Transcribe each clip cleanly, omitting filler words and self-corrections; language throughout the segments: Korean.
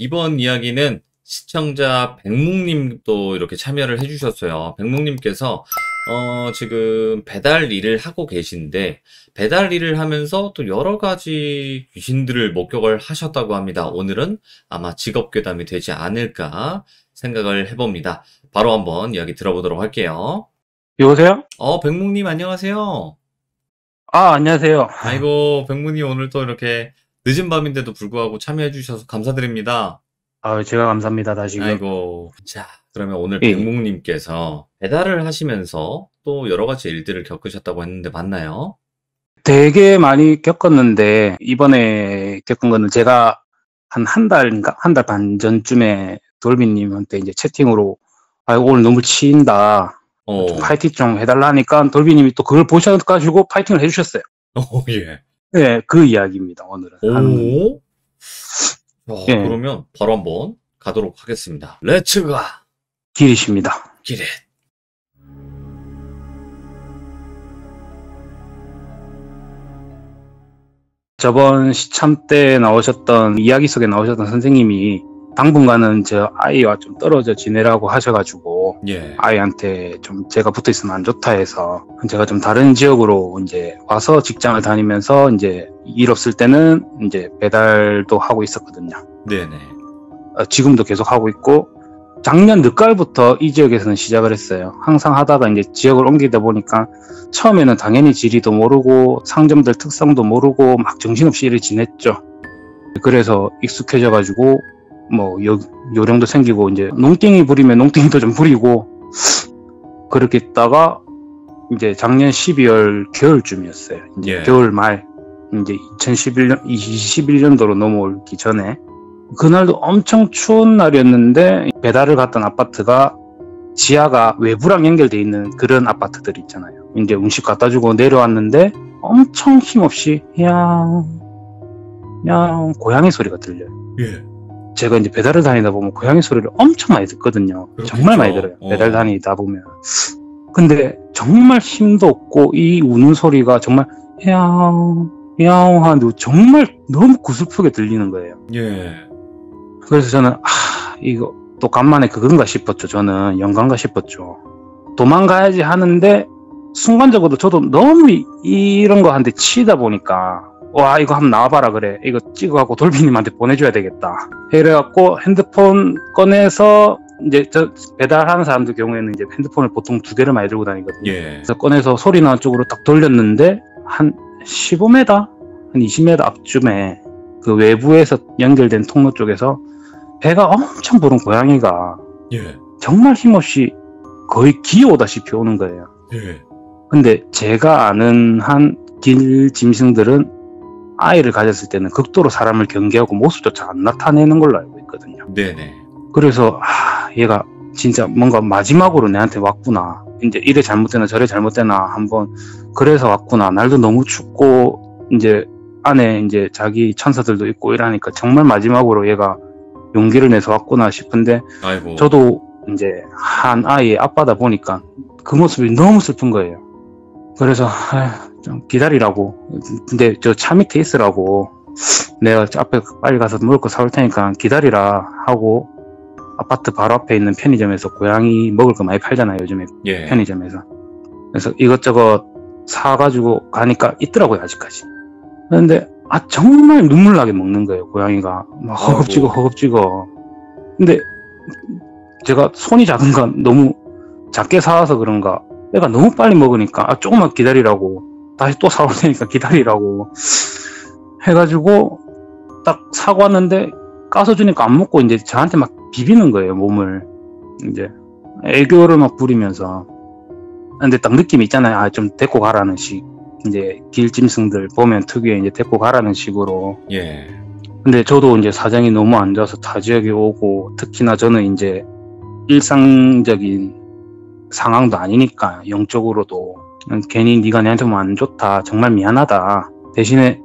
이번 이야기는 시청자 백묵님도 이렇게 참여를 해주셨어요. 백묵님께서 지금 배달 일을 하고 계신데 배달 일을 하면서 또 여러 가지 귀신들을 목격을 하셨다고 합니다. 오늘은 아마 직업괴담이 되지 않을까 생각을 해봅니다. 바로 한번 이야기 들어보도록 할게요. 여보세요? 백묵님 안녕하세요. 안녕하세요. 아이고, 백문이 오늘 또 이렇게 늦은 밤인데도 불구하고 참여해주셔서 감사드립니다. 제가 감사합니다, 다시금. 아이고. 자, 그러면 오늘 예. 백묵님께서 배달을 하시면서 또 여러 가지 일들을 겪으셨다고 했는데 맞나요? 되게 많이 겪었는데, 이번에 겪은 거는 제가 한 달인가? 한 달 반 전쯤에 돌비님한테 이제 채팅으로, 오늘 너무 치인다. 좀 파이팅 좀 해달라니까 돌비님이 또 그걸 보셔가지고 파이팅을 해주셨어요. 예. 네, 그 이야기입니다, 오늘은. 예. 그러면 바로 한번 가도록 하겠습니다. 렛츠가! 길이십니다. 기릿. 저번 시참 때 나오셨던, 이야기 속에 나오셨던 선생님이 당분간은 저 아이와 좀 떨어져 지내라고 하셔가지고, 예. 아이한테 좀 제가 붙어 있으면 안 좋다 해서, 제가 좀 다른 지역으로 이제 와서 직장을 다니면서 이제 일 없을 때는 이제 배달도 하고 있었거든요. 네네. 지금도 계속 하고 있고, 작년 늦가을부터 이 지역에서는 시작을 했어요. 항상 하다가 이제 지역을 옮기다 보니까 처음에는 당연히 지리도 모르고 상점들 특성도 모르고 막 정신없이 일을 지냈죠. 그래서 익숙해져가지고 뭐 요령도 생기고 이제 농땡이 부리면 농땡이도 좀 부리고 그렇게 있다가 이제 작년 12월 겨울쯤이었어요. 이제 예. 겨울 말 이제 2021년도로 넘어오기 전에 그날도 엄청 추운 날이었는데 배달을 갔던 아파트가 지하가 외부랑 연결돼 있는 그런 아파트들 있잖아요. 이제 음식 갖다 주고 내려왔는데 엄청 힘없이 야옹 고양이 소리가 들려요. 예. 제가 이제 배달을 다니다 보면 고양이 소리를 엄청 많이 듣거든요. 그렇겠죠. 정말 많이 들어요. 배달 다니다 보면. 근데 정말 힘도 없고 이 우는 소리가 정말 야옹 하는데 정말 너무 구슬프게 들리는 거예요. 예. 그래서 저는 이거 또 간만에 그건가 싶었죠. 저는 영광가 싶었죠. 도망가야지 하는데 순간적으로 저도 너무 이런 거 한데 치다 보니까 이거 한번 나와봐라 그래. 이거 찍어갖고 돌비님한테 보내줘야 되겠다. 이래갖고 핸드폰 꺼내서 이제 저 배달하는 사람들 경우에는 이제 핸드폰을 보통 2개를 많이 들고 다니거든요. 예. 그래서 꺼내서 소리 나는 쪽으로 딱 돌렸는데 한 15m? 한 20m 앞쯤에 그 외부에서 연결된 통로 쪽에서 배가 엄청 부른 고양이가 예. 정말 힘없이 거의 기어오다시피 오는 거예요. 예. 근데 제가 아는 한 길 짐승들은 아이를 가졌을 때는 극도로 사람을 경계하고 모습조차 안 나타내는 걸로 알고 있거든요. 네네. 그래서 얘가 진짜 뭔가 마지막으로 내한테 왔구나. 이제 이래 잘못되나 저래 잘못되나 한번 그래서 왔구나. 날도 너무 춥고 이제 안에 이제 자기 천사들도 있고 이러니까 정말 마지막으로 얘가 용기를 내서 왔구나 싶은데 아이고. 저도 이제 한 아이의 아빠다 보니까 그 모습이 너무 슬픈 거예요. 그래서 좀 기다리라고. 근데 저 차 밑에 있으라고 내가 저 앞에 빨리 가서 먹을 거 사올 테니까 기다리라 하고 아파트 바로 앞에 있는 편의점에서 고양이 먹을 거 많이 팔잖아요 요즘에. 예. 편의점에서. 그래서 이것저것 사가지고 가니까 있더라고요 아직까지. 그런데 정말 눈물 나게 먹는 거예요 고양이가. 막 허겁지겁. 근데 제가 손이 작은 건 너무 작게 사와서 그런가 애가 너무 빨리 먹으니까 조금만 기다리라고 다시 또 사올 테니까 기다리라고 해가지고 딱 사고 왔는데 까서 주니까 안 먹고 이제 저한테 막 비비는 거예요 몸을. 이제 애교를 막 부리면서. 근데 딱 느낌이 있잖아요. 좀 데리고 가라는 식. 이제 길짐승들 보면 특유의 이제 데리고 가라는 식으로. 예. 근데 저도 이제 사정이 너무 안 좋아서 타 지역에 오고 특히나 저는 이제 일상적인 상황도 아니니까 영적으로도 괜히 네가 나한테 뭐 안 좋다 정말 미안하다 대신에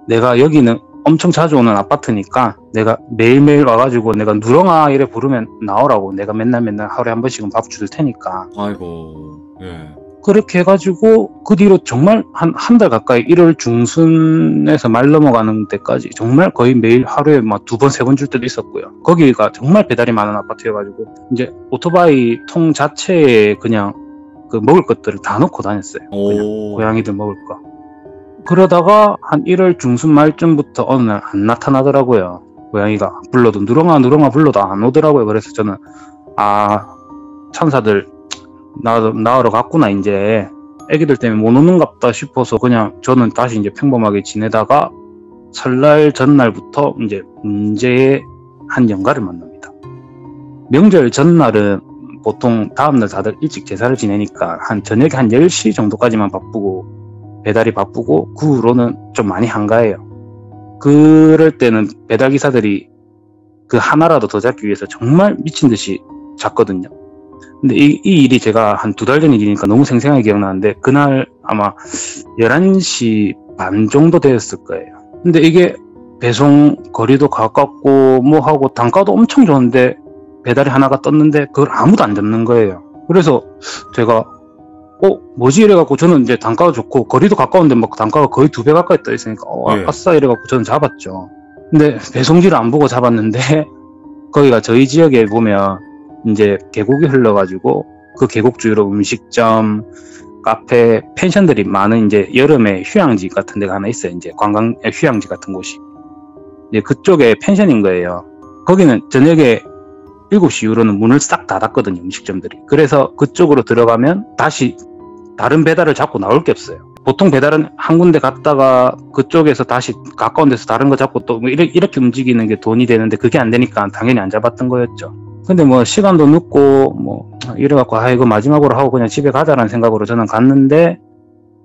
내가 여기는 엄청 자주 오는 아파트니까 내가 매일매일 와가지고 내가 누렁아 이래 부르면 나오라고 내가 맨날 하루에 한 번씩은 밥 줄 테니까 아이고. 예. 그렇게 해가지고 그 뒤로 정말 한 달 가까이 1월 중순에서 말 넘어가는 데까지 정말 거의 매일 하루에 막 2번, 3번 줄 때도 있었고요. 거기가 정말 배달이 많은 아파트여가지고 이제 오토바이 통 자체에 그냥 그 먹을 것들을 다 넣고 다녔어요. 그냥 고양이들 먹을 거. 그러다가 한 1월 중순 말쯤부터 어느 날 안 나타나더라고요. 고양이가 불러도 누렁아 불러도 안 오더라고요. 그래서 저는 천사들 나으러 갔구나. 이제 애기들 때문에 못 오는갑다 싶어서 그냥 저는 다시 이제 평범하게 지내다가 설날 전날부터 이제 문제의 한 영가를 만납니다. 명절 전날은 보통 다음날 다들 일찍 제사를 지내니까 저녁에 한 10시 정도까지만 바쁘고 배달이 바쁘고 그 후로는 좀 많이 한가해요. 그럴 때는 배달기사들이 그 하나라도 더 잡기 위해서 정말 미친 듯이 잤거든요. 근데 이 일이 제가 한 2달 전 일이니까 너무 생생하게 기억나는데 그날 아마 11시 반 정도 되었을 거예요. 근데 이게 배송 거리도 가깝고 뭐 하고 단가도 엄청 좋은데 배달이 하나가 떴는데 그걸 아무도 안 잡는 거예요. 그래서 제가 뭐지 이래갖고 저는 이제 단가가 좋고 거리도 가까운데 막 단가가 거의 2배 가까이 떠 있으니까 아싸 이래갖고 저는 잡았죠. 근데 배송지를 안 보고 잡았는데 거기가 저희 지역에 보면 이제 계곡이 흘러가지고 그 계곡 주위로 음식점, 카페, 펜션들이 많은 이제 여름에 휴양지 같은 데가 하나 있어요. 이제 관광 휴양지 같은 곳이. 이제 그쪽에 펜션인 거예요. 거기는 저녁에 7시 이후로는 문을 싹 닫았거든요, 음식점들이. 그래서 그쪽으로 들어가면 다시 다른 배달을 잡고 나올 게 없어요. 보통 배달은 한 군데 갔다가 그쪽에서 다시 가까운 데서 다른 거 잡고 또 뭐 이렇게 움직이는 게 돈이 되는데 그게 안 되니까 당연히 안 잡았던 거였죠. 근데 뭐 시간도 늦고 뭐 이래갖고 이거 마지막으로 하고 그냥 집에 가자라는 생각으로 저는 갔는데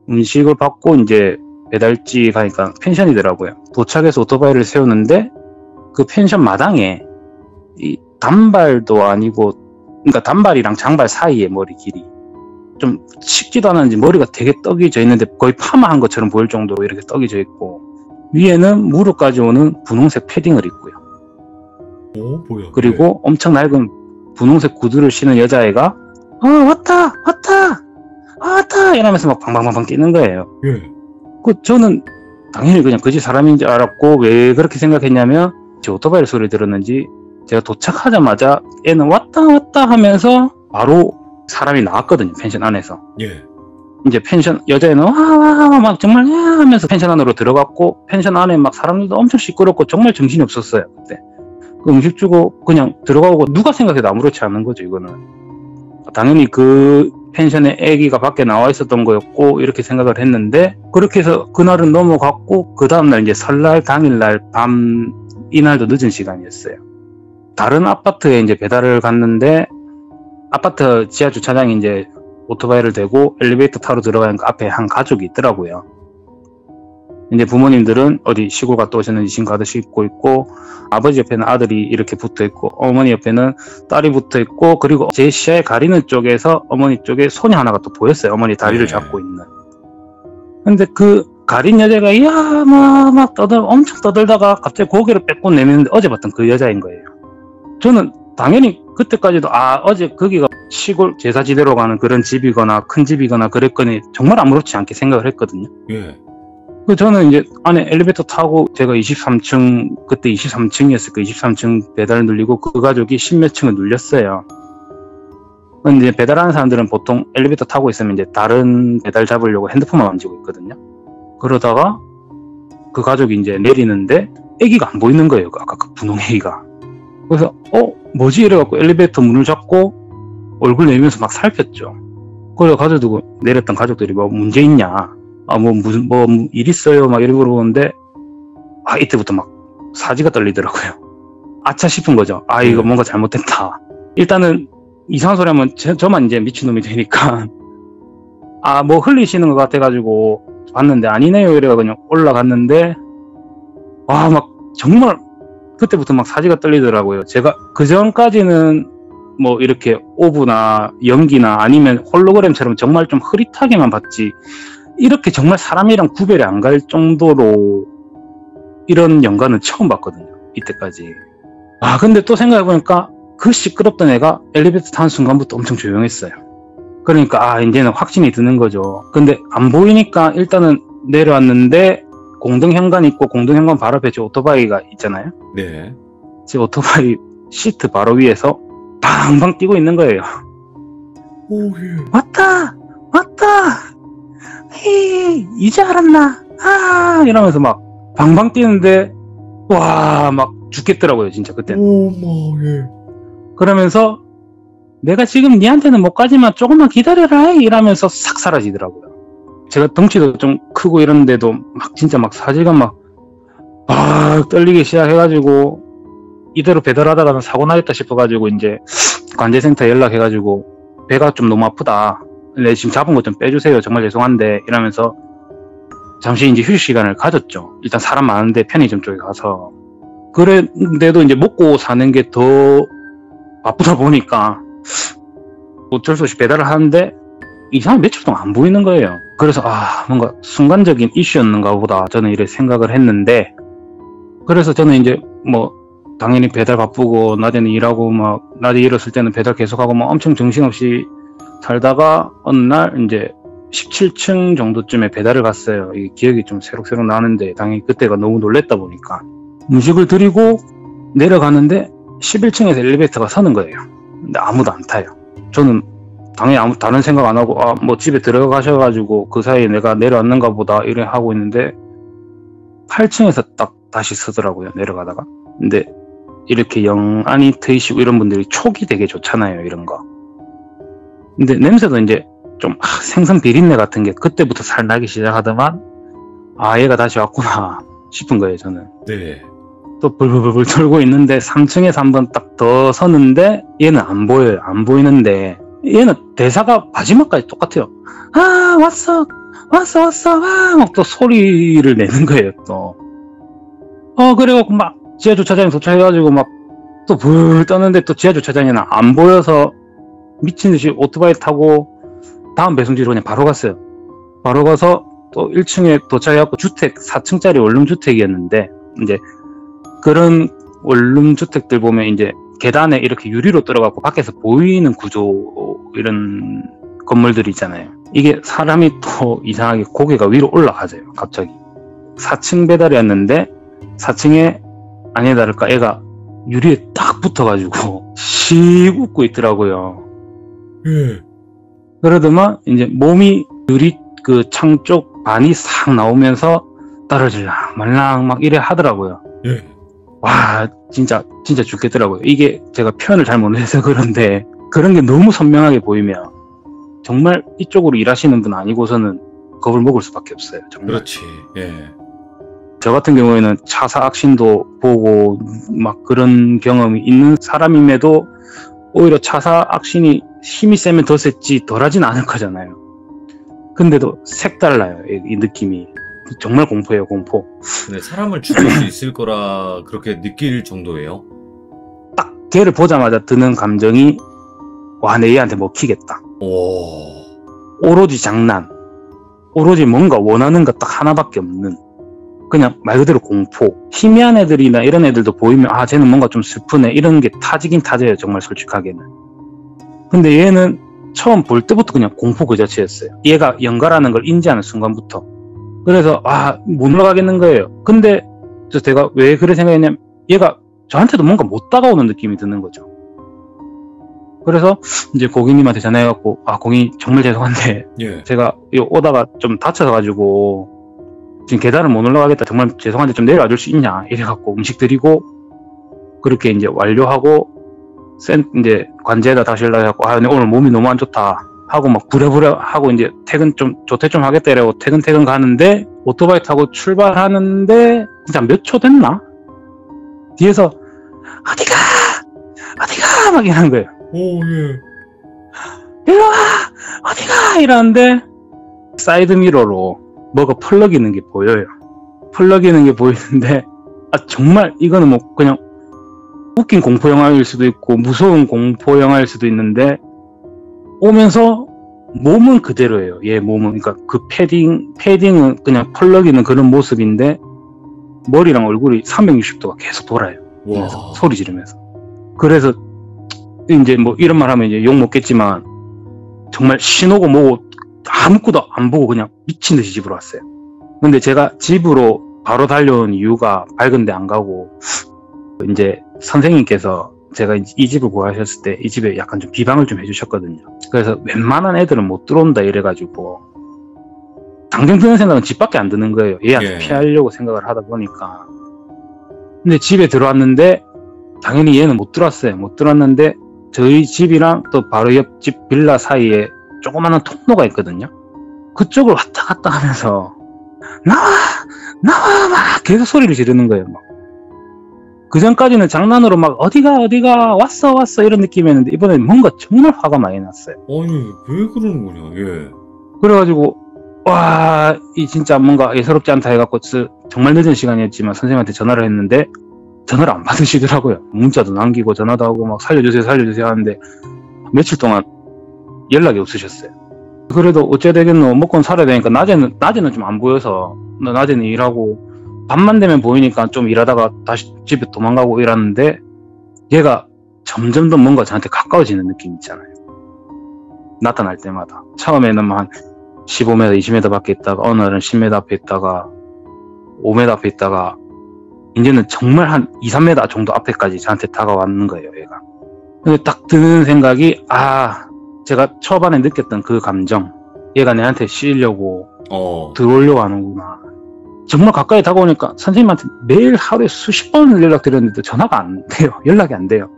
음식을 받고 이제 배달지 가니까 펜션이더라고요. 도착해서 오토바이를 세우는데 그 펜션 마당에 이 단발도 아니고 그러니까 단발이랑 장발 사이에 머리 길이 좀 씻지도 않았는지 머리가 되게 떡이져 있는데 거의 파마한 것처럼 보일 정도로 이렇게 떡이져 있고 위에는 무릎까지 오는 분홍색 패딩을 입고요. 뭐야? 그리고 엄청 낡은 분홍색 구두를 신은 여자애가 왔다 이러면서 막 방방방방 뛰는 거예요. 예. 저는 당연히 그냥 그지 사람인 줄 알았고 왜 그렇게 생각했냐면 제 오토바이 소리 들었는지 제가 도착하자마자 애는 왔다 하면서 바로 사람이 나왔거든요. 펜션 안에서. 예. 이제 펜션 여자애는 막 정말 하면서 펜션 안으로 들어갔고 펜션 안에 막 사람들도 엄청 시끄럽고 정말 정신이 없었어요. 그때 그 음식 주고 그냥 들어가고 누가 생각해도 아무렇지 않은 거죠. 이거는 당연히 그 펜션에 애기가 밖에 나와 있었던 거였고 이렇게 생각을 했는데 그렇게 해서 그날은 넘어갔고 그 다음날 이제 설날 당일날 밤 이날도 늦은 시간이었어요. 다른 아파트에 이제 배달을 갔는데 아파트 지하 주차장에 이제 오토바이를 대고 엘리베이터 타러 들어가니까 앞에 한 가족이 있더라고요. 이제 부모님들은 어디 시골 갔다 오셨는지 짐 가득 싣고 있고 아버지 옆에는 아들이 이렇게 붙어 있고 어머니 옆에는 딸이 붙어 있고 그리고 제 시야에 가리는 쪽에서 어머니 쪽에 손이 하나가 또 보였어요. 어머니 다리를 잡고 있는. 근데 그 가린 여자가 막 엄청 떠들다가 갑자기 고개를 빼고 내미는데 어제 봤던 그 여자인 거예요. 저는 당연히 그때까지도 어제 거기가 시골 제사지대로 가는 그런 집이거나 큰 집이거나 그랬거니 정말 아무렇지 않게 생각을 했거든요. 예. 저는 이제 안에 엘리베이터 타고 제가 23층 그때 23층이었을 거예요. 23층 배달 눌리고 그 가족이 10몇 층을 눌렸어요. 근데 이제 배달하는 사람들은 보통 엘리베이터 타고 있으면 이제 다른 배달 잡으려고 핸드폰만 만지고 있거든요. 그러다가 그 가족이 이제 내리는데 애기가 안 보이는 거예요. 아까 그 분홍 애기가. 그래서 뭐지 이래갖고 엘리베이터 문을 잡고 얼굴 내밀면서 막 살폈죠. 그래서 가져두고 내렸던 가족들이 뭐 문제 있냐, 무슨 일 있어요 막 이러고 물어보는데 이때부터 막 사지가 떨리더라고요. 아차 싶은 거죠. 이거 뭔가 잘못됐다. 일단은 이상한 소리 하면 저만 이제 미친놈이 되니까 뭐 흘리시는 것 같아가지고 봤는데 아니네요 이래가 그냥 올라갔는데 막 정말 그때부터 막 사지가 떨리더라고요. 제가 그 전까지는 뭐 이렇게 오브나 연기나 아니면 홀로그램처럼 정말 좀 흐릿하게만 봤지 이렇게 정말 사람이랑 구별이 안 갈 정도로 이런 연관은 처음 봤거든요. 이때까지. 근데 또 생각해보니까 그 시끄럽던 애가 엘리베이터 타는 순간부터 엄청 조용했어요. 그러니까 이제는 확신이 드는 거죠. 근데 안 보이니까 일단은 내려왔는데 공등 현관 있고 공등 현관 바로 앞에 저 오토바이가 있잖아요. 네. 제 오토바이 시트 바로 위에서 방방 뛰고 있는 거예요. 오, 예. 왔다 헤이 이제 알았나 이러면서 막 방방 뛰는데 와 막 죽겠더라고요 진짜 그때는. 오마, 예. 그러면서 내가 지금 니한테는 못 가지만 조금만 기다려라 이러면서 싹 사라지더라고요. 제가 덩치도 좀 크고 이런데도 막 진짜 막 사지가 막 떨리기 시작해가지고 이대로 배달하다가는 사고 나겠다 싶어가지고 이제 관제센터 연락해가지고 배가 좀 너무 아프다. 네, 지금 잡은 거 좀 빼주세요. 정말 죄송한데 이러면서 잠시 이제 휴식 시간을 가졌죠. 일단 사람 많은데 편의점 쪽에 가서. 그런데도 이제 먹고 사는 게 더 바쁘다 보니까 어쩔 수 없이 배달을 하는데 이상하게 며칠 동안 안 보이는 거예요. 그래서 뭔가 순간적인 이슈였는가 보다 저는 이렇게 생각을 했는데, 그래서 저는 이제 뭐 당연히 배달 바쁘고 낮에는 일하고 막 낮에 일었을 때는 배달 계속하고 막 엄청 정신없이 살다가 어느 날 이제 17층 정도쯤에 배달을 갔어요. 이게 기억이 좀 새록새록 나는데 당연히 그때가 너무 놀랬다 보니까 음식을 드리고 내려가는데 11층에서 엘리베이터가 서는 거예요. 근데 아무도 안 타요. 저는 당연히 아무 다른 생각 안 하고 뭐 집에 들어가셔가지고 그 사이에 내가 내려왔는가 보다 이래 하고 있는데 8층에서 딱 다시 서더라고요. 내려가다가. 근데 이렇게 영안이 트이시고 이런 분들이 촉이 되게 좋잖아요. 이런 거. 근데 냄새도 이제 좀 생선 비린내 같은 게 그때부터 살 나기 시작하더만 얘가 다시 왔구나 싶은 거예요. 저는. 네. 또 불불불 돌고 있는데 3층에서 한번 딱 더 서는데 얘는 안 보여요. 안 보이는데 얘는 대사가 마지막까지 똑같아요. 왔어 막 또 소리를 내는 거예요. 또 그래갖고 막 지하 주차장에 도착해가지고 막 또 불 떠는데 또 지하 주차장에는 안 보여서 미친 듯이 오토바이 타고 다음 배송지로 그냥 바로 갔어요. 바로 가서 또 1층에 도착해갖고 주택 4층짜리 원룸 주택이었는데 이제 그런 원룸 주택들 보면 이제 계단에 이렇게 유리로 뚫어갖고 밖에서 보이는 구조 이런 건물들이 있잖아요. 이게 사람이 또 이상하게 고개가 위로 올라가져요. 갑자기 4층 배달이었는데 4층에 아니나 다를까 애가 유리에 딱 붙어가지고 씩 웃고 있더라고요. 예. 그러더만 이제 몸이 유리 그 창 쪽 반이 싹 나오면서 떨어질랑 말랑 막 이래 하더라고요. 예. 와 진짜 죽겠더라고요. 이게 제가 표현을 잘 못해서 그런데 그런 게 너무 선명하게 보이면 정말 이쪽으로 일하시는 분 아니고서는 겁을 먹을 수밖에 없어요. 정말. 그렇지. 예. 저 같은 경우에는 차사 악신도 보고 막 그런 경험이 있는 사람임에도 오히려 차사 악신이 힘이 세면 더 셌지 덜하진 않을 거잖아요. 근데도 색달라요. 이 느낌이. 정말 공포예요. 공포. 근데 사람을 죽일 수 있을 거라 그렇게 느낄 정도예요? 딱 걔를 보자마자 드는 감정이 와, 내 얘한테 먹히겠다. 오. 오로지 장난. 오로지 뭔가 원하는 것 딱 하나밖에 없는. 그냥 말 그대로 공포. 희미한 애들이나 이런 애들도 보이면 쟤는 뭔가 좀 슬프네. 이런 게 타지긴 타져요. 정말 솔직하게는. 근데 얘는 처음 볼 때부터 그냥 공포 그 자체였어요. 얘가 연가라는 걸 인지하는 순간부터. 그래서 못 올라가겠는 거예요. 근데 제가 왜 그래 생각했냐면 얘가 저한테도 뭔가 못 다가오는 느낌이 드는 거죠. 그래서 이제 고객님한테 전화해갖고 고객님 정말 죄송한데 예. 제가 오다가 좀 다쳐서 가지고 지금 계단을 못 올라가겠다. 정말 죄송한데 좀 내려와 줄 수 있냐 이래갖고 음식 드리고 그렇게 이제 완료하고 이제 관제에다 다시 연락해갖고 오늘 몸이 너무 안 좋다 하고 막 부랴부랴 하고 이제 퇴근 좀 조퇴 좀 하겠다 이러고 퇴근 가는데 오토바이 타고 출발하는데 진짜 몇 초 됐나? 뒤에서 어디가 막 이러는 거예요. 오, 예. 일로 와 어디가 이러는데 사이드 미러로 뭐가 펄럭이는 게 보여요. 펄럭이는 게 보이는데 정말 이거는 뭐 그냥 웃긴 공포 영화일 수도 있고 무서운 공포 영화일 수도 있는데 오면서 몸은 그대로예요. 얘 몸은 그러니까 그 패딩은 그냥 펄럭이는 그런 모습인데 머리랑 얼굴이 360도가 계속 돌아요. 와. 소리 지르면서. 그래서 이제 뭐 이런 말 하면 이제 욕 먹겠지만 정말 신호고 뭐고 아무것도 안 보고 그냥 미친 듯이 집으로 왔어요. 근데 제가 집으로 바로 달려온 이유가 밝은데 안 가고 이제 선생님께서 제가 이 집을 구하셨을 때 이 집에 약간 좀 비방을 좀 해주셨거든요. 그래서 웬만한 애들은 못 들어온다 이래가지고 당장 드는 생각은 집밖에 안 드는 거예요. 얘한테 예. 피하려고 생각을 하다 보니까. 근데 집에 들어왔는데 당연히 얘는 못 들어왔어요. 못 들어왔는데 저희 집이랑 또 바로 옆집 빌라 사이에 조그마한 통로가 있거든요. 그쪽을 왔다 갔다 하면서 나와! 나와! 막 계속 소리를 지르는 거예요. 막. 그 전까지는 장난으로 막 어디가 왔어 이런 느낌이었는데 이번엔 뭔가 정말 화가 많이 났어요. 아니, 왜 그러는 거냐, 예. 그래가지고 와, 이 진짜 뭔가 예사롭지 않다 해갖고 정말 늦은 시간이었지만 선생님한테 전화를 했는데 전화를 안 받으시더라고요. 문자도 남기고 전화도 하고 막 살려주세요 하는데 며칠 동안 연락이 없으셨어요. 그래도 어째 되겠노, 먹고는 살아야 되니까 낮에는 좀 안 보여서 낮에는 일하고 밤만 되면 보이니까 좀 일하다가 다시 집에 도망가고 이러는데 얘가 점점 더 뭔가 저한테 가까워지는 느낌 있잖아요. 나타날 때마다. 처음에는 한 15m, 20m 밖에 있다가 어느 날은 10m 앞에 있다가 5m 앞에 있다가 이제는 정말 한 2, 3m 정도 앞에까지 저한테 다가왔는 거예요, 얘가. 근데 딱 드는 생각이 제가 초반에 느꼈던 그 감정, 얘가 내한테 씌이려고 들어오려고 하는구나. 정말 가까이 다가오니까 선생님한테 매일 하루에 수십 번을 연락드렸는데도 전화가 안 돼요. 연락이 안 돼요.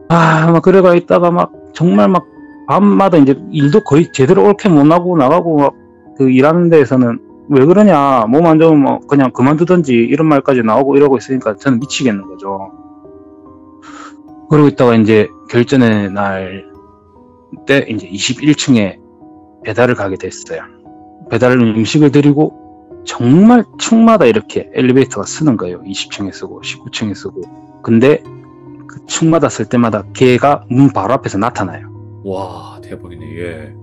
막 그래가 있다가 막 정말 막 밤마다 이제 일도 거의 제대로 옳게 못 하고 나가고 막 그 일하는 데에서는 왜 그러냐, 몸 안 좋으면 뭐 그냥 그만두든지 이런 말까지 나오고 이러고 있으니까 저는 미치겠는 거죠. 그러고 있다가 이제 결전의 날 때 이제 21층에 배달을 가게 됐어요. 배달 음식을 드리고 정말 층마다 이렇게 엘리베이터가 쓰는 거예요. 20층에 쓰고 19층에 쓰고. 근데 그 층마다 쓸 때마다 걔가 문 바로 앞에서 나타나요. 와, 대박이네, 예.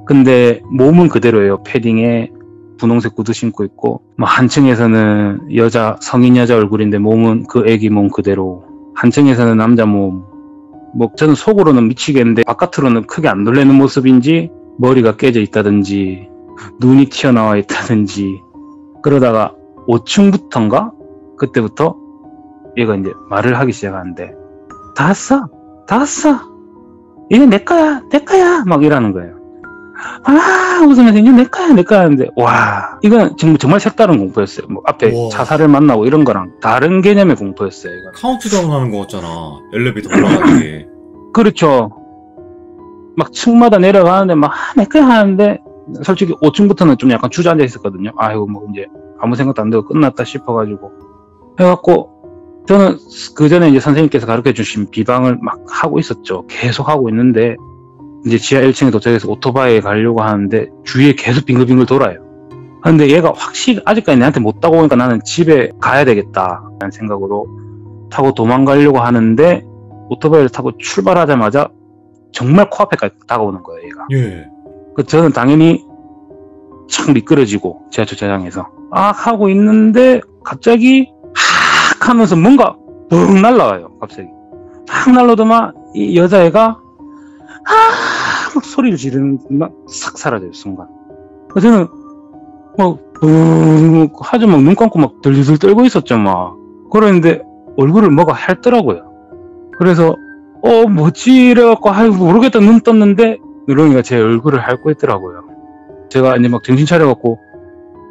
근데 몸은 그대로예요. 패딩에 분홍색 구두 신고 있고, 뭐 한 층에서는 성인 여자 얼굴인데 몸은 그 애기 몸 그대로, 한 층에서는 남자 몸. 뭐 저는 속으로는 미치겠는데 바깥으로는 크게 안 놀라는 모습인지 머리가 깨져 있다든지 눈이 튀어나와 있다든지. 그러다가 5층부터인가? 그때부터 얘가 이제 말을 하기 시작하는데 다 왔어 이게 내 거야 막 이러는 거예요. 웃으면서 이게 내 거야 하는데 와, 이건 정말 색다른 공포였어요. 뭐 앞에 와. 자살을 만나고 이런 거랑 다른 개념의 공포였어요. 이건. 카운트다운 하는 거 같잖아. 엘리베이터 올라가기. 그렇죠. 막 층마다 내려가는데 막 내 거야 하는데 솔직히 5층부터는 좀 약간 주저앉아 있었거든요. 이거 뭐 이제 아무 생각도 안 들고 끝났다 싶어가지고 해갖고 저는 그 전에 이제 선생님께서 가르쳐 주신 비방을 막 하고 있었죠. 계속 하고 있는데 이제 지하 1층에 도착해서 오토바이에 가려고 하는데 주위에 계속 빙글빙글 돌아요. 근데 얘가 확실히 아직까지 내한테 못 따고 오니까 나는 집에 가야 되겠다 라는 생각으로 타고 도망가려고 하는데 오토바이를 타고 출발하자마자 정말 코앞에까지 다가오는 거예요, 얘가. 예. 저는 당연히 착 미끄러지고 지하주차장에서 하고 있는데 갑자기 하면서 뭔가 붕 날라와요. 갑자기 막 날라오더만 이 여자애가 막 소리를 지르는 막 싹 사라져요, 순간. 저는 막 하죠. 막 눈 감고 막 들들 떨고 있었죠. 막 그러는데 얼굴을 뭐가 핥더라고요. 그래서 뭐지 이래갖고 모르겠다 눈 떴는데 누렁이가 제 얼굴을 핥고 있더라고요. 제가 이제 막 정신 차려갖고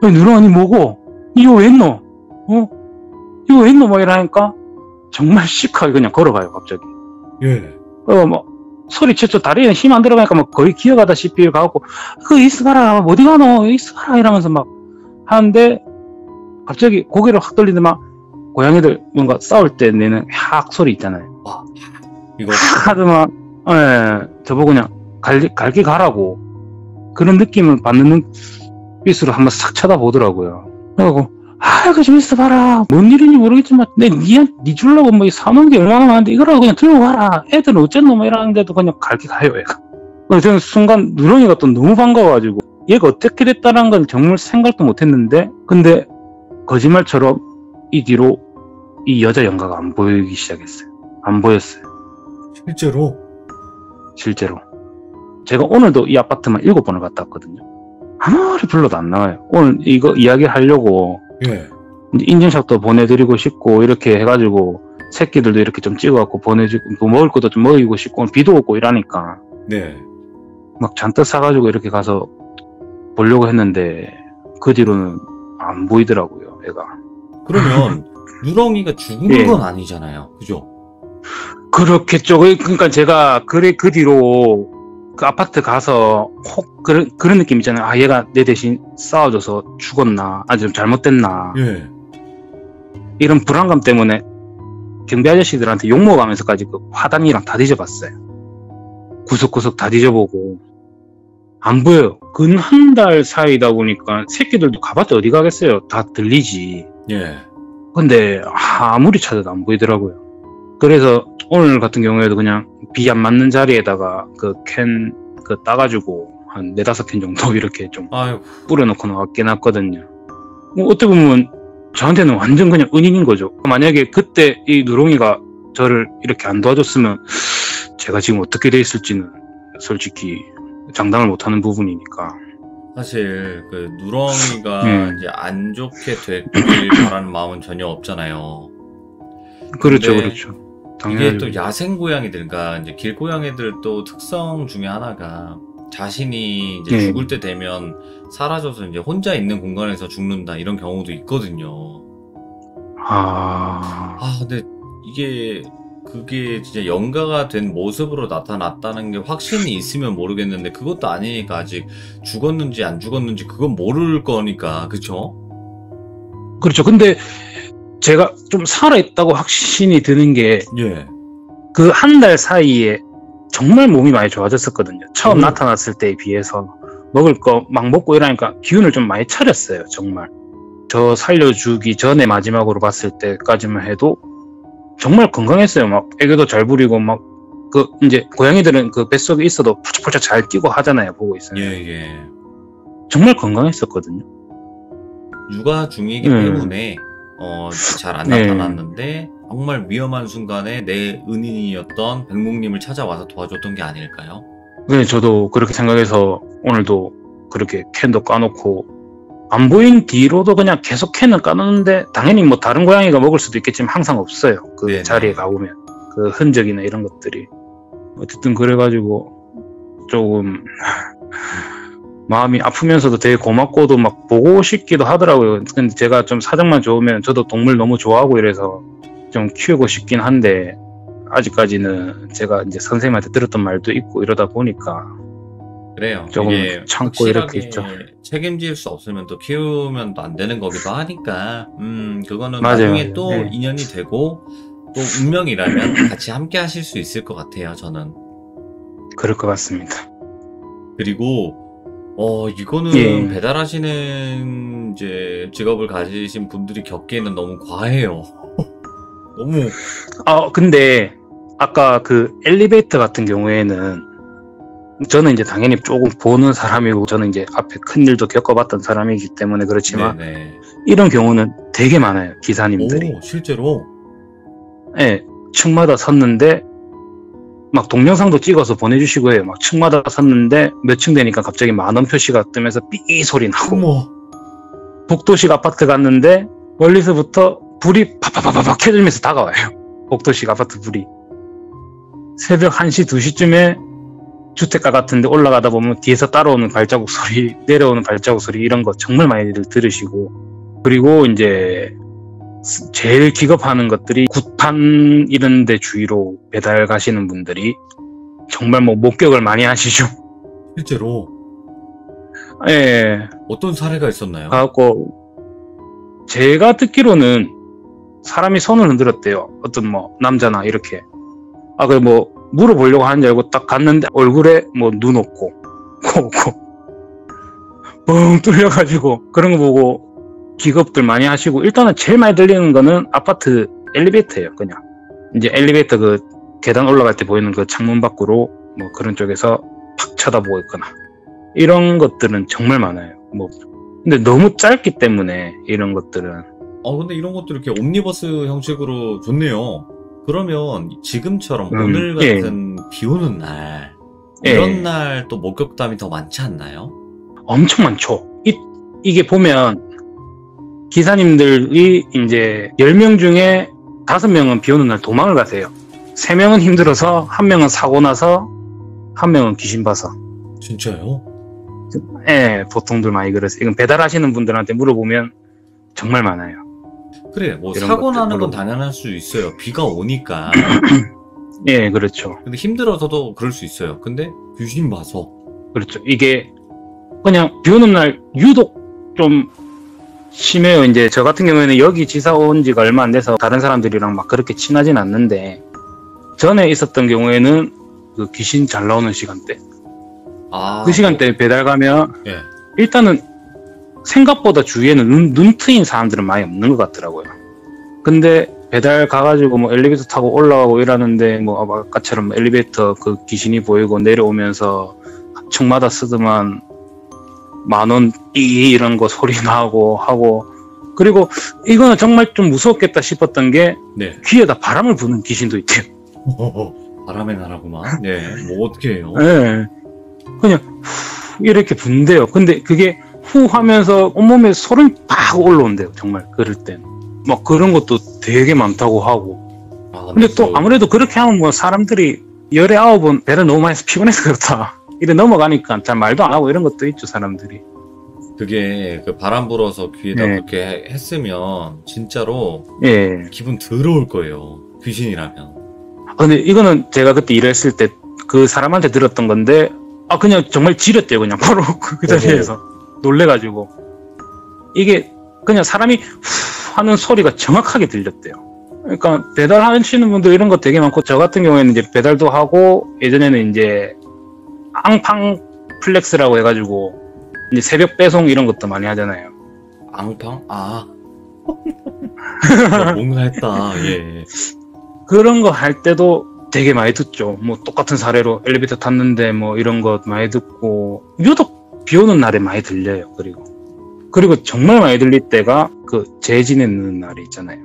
누렁이 뭐고? 이거 왜 했노? 이거 왜 했노? 막 이러니까 정말 시크하게 그냥 걸어가요, 갑자기. 예. 막 소리쳤죠. 다리에 힘 안 들어가니까 막 거의 기어가다시피 가갖고 있어봐라, 어디 가노? 있어봐라 이러면서 막 하는데 갑자기 고개를 확 돌리는데 막 고양이들 뭔가 싸울 때 내는 악 소리 있잖아요. 이거 하더만 저보고 그냥 갈기 가라고 그런 느낌을 받는 눈빛으로 한번 싹 쳐다보더라고요. 그래갖고 이거 좀 있어봐라, 뭔 일인지 모르겠지만 네 주려고 뭐 사놓은 게 얼마나 많은데 이거라도 그냥 들고 가라, 애들은 어쨌노 뭐 이러는데도 그냥 갈기 가요, 얘가. 저는 순간 누렁이가 또 너무 반가워가지고 얘가 어떻게 됐다는 건 정말 생각도 못했는데, 근데 거짓말처럼 이 뒤로 이 여자 영가가 안 보이기 시작했어요. 안 보였어요. 실제로? 실제로 제가 오늘도 이 아파트만 7번을 갔다 왔거든요. 아무리 불러도 안 나와요. 오늘 이거 이야기 하려고 예. 이제 인증샷도 보내드리고 싶고 이렇게 해가지고 새끼들도 이렇게 좀 찍어갖고 보내주고 뭐 먹을 것도 좀 먹이고 싶고 비도 오고 이러니까 네. 막 잔뜩 사가지고 이렇게 가서 보려고 했는데 그 뒤로는 안 보이더라고요, 애가. 그러면 누렁이가 죽은 예. 건 아니잖아요. 그죠? 그렇겠죠. 그러니까 제가 그 뒤로 그 아파트 가서 혹 그런 느낌 있잖아요. 아, 얘가 내 대신 싸워줘서 죽었나, 아니 좀 잘못됐나, 예. 이런 불안감 때문에 경비 아저씨들한테 욕 먹으면서까지 그 화단이랑 다 뒤져봤어요. 구석구석 다 뒤져보고 안 보여요. 근 한 달 사이다 보니까 새끼들도 가봤자 어디 가겠어요. 다 들리지. 예. 근데 아무리 찾아도 안 보이더라고요. 그래서 오늘 같은 경우에도 그냥 비 안 맞는 자리에다가 그 캔 따가지고 한 4-5캔 정도 이렇게 좀 아유, 뿌려놓고 나왔긴 했거든요. 뭐 어떻게 보면 저한테는 완전 그냥 은인인 거죠. 만약에 그때 이 누렁이가 저를 이렇게 안 도와줬으면 제가 지금 어떻게 돼 있을지는 솔직히 장담을 못하는 부분이니까. 사실 그 누렁이가 네. 이제 안 좋게 되길 바라는 마음은 전혀 없잖아요. 그렇죠, 근데 그렇죠. 이게 당연히. 또 야생 고양이들, 그러니까 이제 길고양이들 또 특성 중에 하나가 자신이 이제 네. 죽을 때 되면 사라져서 이제 혼자 있는 공간에서 죽는다 이런 경우도 있거든요. 근데 그게 진짜 연가가 된 모습으로 나타났다는 게 확신이 있으면 모르겠는데 그것도 아니니까 아직 죽었는지 안 죽었는지 그건 모를 거니까, 그쵸? 그렇죠. 근데 제가 좀 살아있다고 확신이 드는 게 예. 그 한 달 사이에 정말 몸이 많이 좋아졌었거든요. 처음 오. 나타났을 때에 비해서 먹을 거 막 먹고 이러니까 기운을 좀 많이 차렸어요. 정말. 저 살려주기 전에 마지막으로 봤을 때까지만 해도 정말 건강했어요. 막 애교도 잘 부리고 막 이제 고양이들은 그 뱃속에 있어도 펄쩍펄쩍 잘 뛰고 하잖아요. 보고 있어요. 예. 정말 건강했었거든요. 육아 중이기 때문에 잘 안 네. 나타났는데 정말 위험한 순간에 내 은인이었던 백목님을 찾아와서 도와줬던 게 아닐까요? 네, 저도 그렇게 생각해서 오늘도 그렇게 캔도 까놓고 안 보인 뒤로도 그냥 계속 캔은 까놓는데 당연히 뭐 다른 고양이가 먹을 수도 있겠지만 항상 없어요. 그 네네. 자리에 가보면 그 흔적이나 이런 것들이. 어쨌든 그래가지고 조금 마음이 아프면서도 되게 고맙고도 막 보고 싶기도 하더라고요. 근데 제가 좀 사정만 좋으면 저도 동물 너무 좋아하고 이래서 좀 키우고 싶긴 한데 아직까지는 제가 이제 선생님한테 들었던 말도 있고 이러다 보니까 그래요. 조금 이게 참고 확실하게 이렇게 있죠. 책임질 수 없으면 또 키우면 또 안 되는 거기도 하니까 그거는 맞아요, 나중에 맞아요. 또 네. 인연이 되고 또 운명이라면 같이 함께 하실 수 있을 것 같아요, 저는. 그럴 것 같습니다. 그리고 이거는 예. 배달하시는 이제 직업을 가지신 분들이 겪기에는 너무 과해요. 너무. 근데 아까 그 엘리베이터 같은 경우에는 저는 이제 당연히 조금 보는 사람이고 저는 이제 앞에 큰 일도 겪어봤던 사람이기 때문에 그렇지만 네네. 이런 경우는 되게 많아요. 기사님들이. 오, 실제로? 예, 층마다 섰는데 막 동영상도 찍어서 보내주시고 해요. 막 층마다 섰는데 몇 층 되니까 갑자기 10,000원 표시가 뜨면서 삐 소리 나고 어머. 복도식 아파트 갔는데 멀리서부터 불이 팍팍팍팍 켜지면서 다가와요. 복도식 아파트 불이. 새벽 1시, 2시쯤에 주택가 같은데 올라가다 보면 뒤에서 따라오는 발자국 소리, 내려오는 발자국 소리 이런 거 정말 많이들 들으시고 그리고 이제 제일 기겁하는 것들이 굿판 이런 데 주위로 배달 가시는 분들이 정말 뭐 목격을 많이 하시죠. 실제로? 예. 어떤 사례가 있었나요? 가갖고 제가 듣기로는 사람이 손을 흔들었대요. 어떤 뭐 남자나 이렇게. 그 뭐 물어보려고 하는 줄 알고 딱 갔는데 얼굴에 뭐 눈 없고 코 없고 뻥 뚫려가지고 그런 거 보고 기겁들 많이 하시고 일단은 제일 많이 들리는 거는 아파트 엘리베이터예요. 그냥 이제 엘리베이터 그 계단 올라갈 때 보이는 그 창문 밖으로 뭐 그런 쪽에서 팍 쳐다보고 있거나 이런 것들은 정말 많아요. 뭐 근데 너무 짧기 때문에 이런 것들은 근데 이런 것도 이렇게 옴니버스 형식으로 좋네요. 그러면 지금처럼 오늘 예. 같은 비 오는 날, 예. 이런 날 또 목격담이 더 많지 않나요? 엄청 많죠. 이게 보면 기사님들이 이제 10명 중에 5명은 비 오는 날 도망을 가세요. 3명은 힘들어서, 1명은 사고 나서, 1명은 귀신 봐서. 진짜요? 예, 보통들 많이 그러세요. 이건 배달하시는 분들한테 물어보면 정말 많아요. 그래, 뭐 이런 사고 것들 나는 건 물어보고. 당연할 수 있어요. 비가 오니까. 예, 그렇죠. 근데 힘들어서도 그럴 수 있어요. 근데 귀신 봐서. 그렇죠. 이게 그냥 비 오는 날 유독 좀 심해요. 이제 저 같은 경우에는 여기 지사 온 지가 얼마 안 돼서 다른 사람들이랑 막 그렇게 친하진 않는데, 전에 있었던 경우에는 그 귀신 잘 나오는 시간대. 아, 그 시간대에 배달 가면 예. 일단은 생각보다 주위에는 눈 트인 사람들은 많이 없는 것 같더라고요. 근데 배달 가가지고 뭐 엘리베이터 타고 올라가고 이러는데 뭐 아까처럼 엘리베이터 그 귀신이 보이고 내려오면서 층마다 쓰더만 10,000원 이런 거 소리 나고 하고, 그리고 이거는 정말 좀 무섭겠다 싶었던 게 네. 귀에다 바람을 부는 귀신도 있대요. 바람의 나라구만. 네. 뭐 어떻게 해요? 예. 그냥 후 이렇게 분대요. 근데 그게 후 하면서 온몸에 소름이 팍 올라온대요. 정말 그럴 땐. 막 그런 것도 되게 많다고 하고. 아, 근데 또 아무래도 그렇게 하면 뭐 사람들이 열에 9번 배를 너무 많이 해서 피곤해서 그렇다. 이래 넘어가니까 잘 말도 안 하고 이런 것도 있죠, 사람들이. 그게 그 바람 불어서 귀에다 네. 그렇게 했으면 진짜로 예. 기분 더러울 거예요. 귀신이라면. 근데 이거는 제가 그때 일했을 때 그 사람한테 들었던 건데, 그냥 정말 지렸대요. 그냥 바로 그 자리에서. 놀래가지고. 이게 그냥 사람이 후 하는 소리가 정확하게 들렸대요. 그러니까 배달하시는 분들 이런 거 되게 많고, 저 같은 경우에는 이제 배달도 하고, 예전에는 이제 앙팡 플렉스라고 해가지고 이제 새벽 배송 이런 것도 많이 하잖아요. 앙팡? 아. 뭔가 했다. 예. 그런 거 할 때도 되게 많이 듣죠. 뭐 똑같은 사례로 엘리베이터 탔는데 뭐 이런 거 많이 듣고, 유독 비 오는 날에 많이 들려요. 그리고 정말 많이 들릴 때가 그 제 지내는 날이 있잖아요.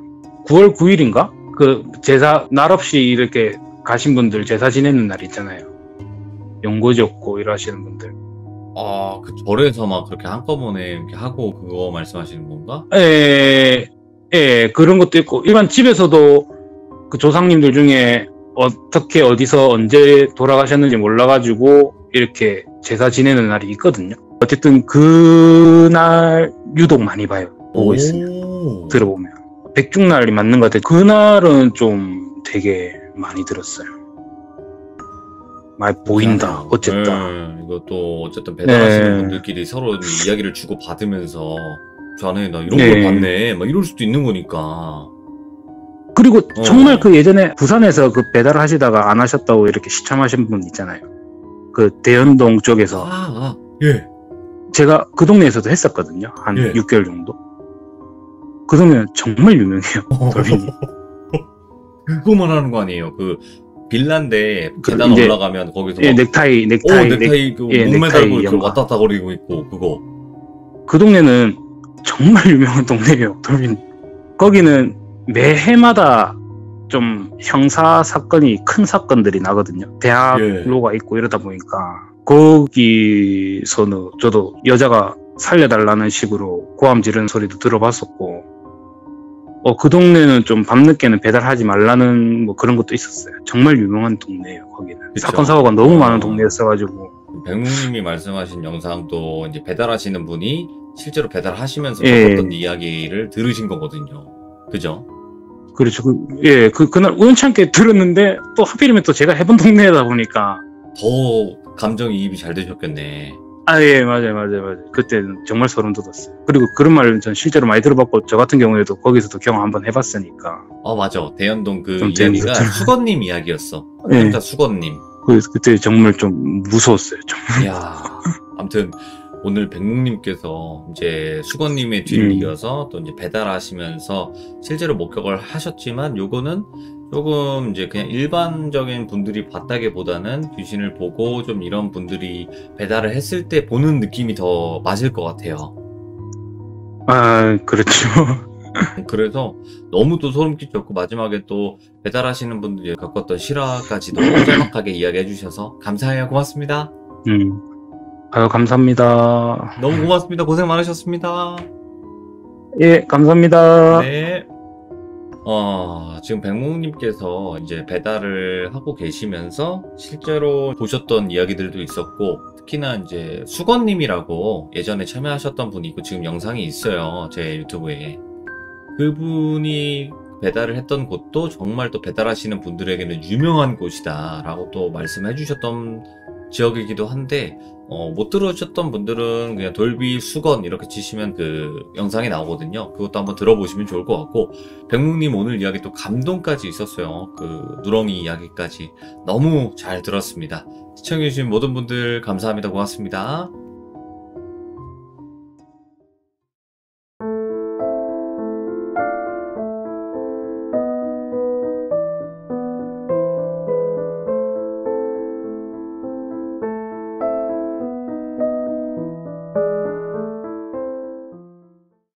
9월 9일인가? 그 제사 날 없이 이렇게 가신 분들 제사 지내는 날이 있잖아요. 연고지 없고 일하시는 분들. 아, 그 절에서 막 그렇게 한꺼번에 이렇게 하고 그거 말씀하시는 건가? 예, 그런 것도 있고, 일반 집에서도 그 조상님들 중에 어떻게 어디서 언제 돌아가셨는지 몰라가지고 이렇게 제사 지내는 날이 있거든요. 어쨌든 그날 유독 많이 봐요. 보고 있으면, 들어보면. 백중날이 맞는 것 같아요. 그날은 좀 되게 많이 들었어요. 많이 보인다, 어쨌다. 이것도 어쨌든 배달하시는 네. 분들끼리 서로 이야기를 주고 받으면서 자네 나 이런 네. 걸 봤네 막 이럴 수도 있는 거니까. 그리고 정말 그 예전에 부산에서 그 배달을 하시다가 안 하셨다고 이렇게 시참하신 분 있잖아요. 그 대연동 쪽에서. 예. 제가 그 동네에서도 했었거든요. 한 예. 6개월 정도. 그 동네는 정말 유명해요. 돌빈이. 그거만 하는 거 아니에요? 그 빌라인데 그 계단 이제- 올라가면 거기서 예, 막 넥타이, 넥타이 그 예, 몸매 넥타이 달고 이렇게 연마. 왔다 갔다 거리고 있고 그거. 그 동네는 정말 유명한 동네예요. 돌빈. 거기는 매해마다 좀 형사 사건이 큰 사건들이 나거든요. 대학로가 있고 이러다 보니까 거기서는 저도 여자가 살려달라는 식으로 고함 지르는 소리도 들어봤었고, 그 동네는 좀 밤늦게는 배달하지 말라는 뭐 그런 것도 있었어요. 정말 유명한 동네예요. 거기는 그쵸. 사건 사고가 너무 많은 동네였어가지고. 백묵님이 말씀하신 영상도 이제 배달하시는 분이 실제로 배달하시면서 예. 겪었던 이야기를 들으신 거거든요. 그죠? 그렇죠. 그날 우연찮게 들었는데 또 하필이면 또 제가 해본 동네다 보니까. 더 감정이입이 잘 되셨겠네. 예, 맞아요. 그때는 정말 소름 돋았어요. 그리고 그런 말은 전 실제로 많이 들어봤고, 저 같은 경우에도 거기서도 경험 한번 해봤으니까. 맞아. 대연동 그 좀 이야기가 재밌었죠. 수건님 이야기였어. 예. 남자 수건님. 그때 정말 좀 무서웠어요. 좀. 이야. 아무튼 오늘 백묵님께서 이제 수건님의 뒤를 이어서 또 이제 배달하시면서 실제로 목격을 하셨지만, 요거는 조금 이제 그냥 일반적인 분들이 봤다기보다는 귀신을 보고 좀 이런 분들이 배달을 했을 때 보는 느낌이 더 맞을 것 같아요. 그렇죠. 그래서 너무 또 소름 끼쳤고, 마지막에 또 배달하시는 분들이 겪었던 실화까지 너무 짤막하게 이야기해 주셔서 감사해요. 고맙습니다. 아유, 감사합니다. 너무 고맙습니다. 고생 많으셨습니다. 예, 감사합니다. 네. 지금 백몽님께서 이제 배달을 하고 계시면서 실제로 보셨던 이야기들도 있었고, 특히나 이제 수건님이라고 예전에 참여하셨던 분이 있고, 지금 영상이 있어요. 제 유튜브에. 그분이 배달을 했던 곳도 정말 또 배달하시는 분들에게는 유명한 곳이다 라고 또 말씀해 주셨던 지역이기도 한데, 못 들으셨던 분들은 그냥 돌비 수건 이렇게 치시면 그 영상이 나오거든요. 그것도 한번 들어보시면 좋을 것 같고, 백묵님 오늘 이야기 또 감동까지 있었어요. 그 누렁이 이야기까지 너무 잘 들었습니다. 시청해주신 모든 분들 감사합니다. 고맙습니다.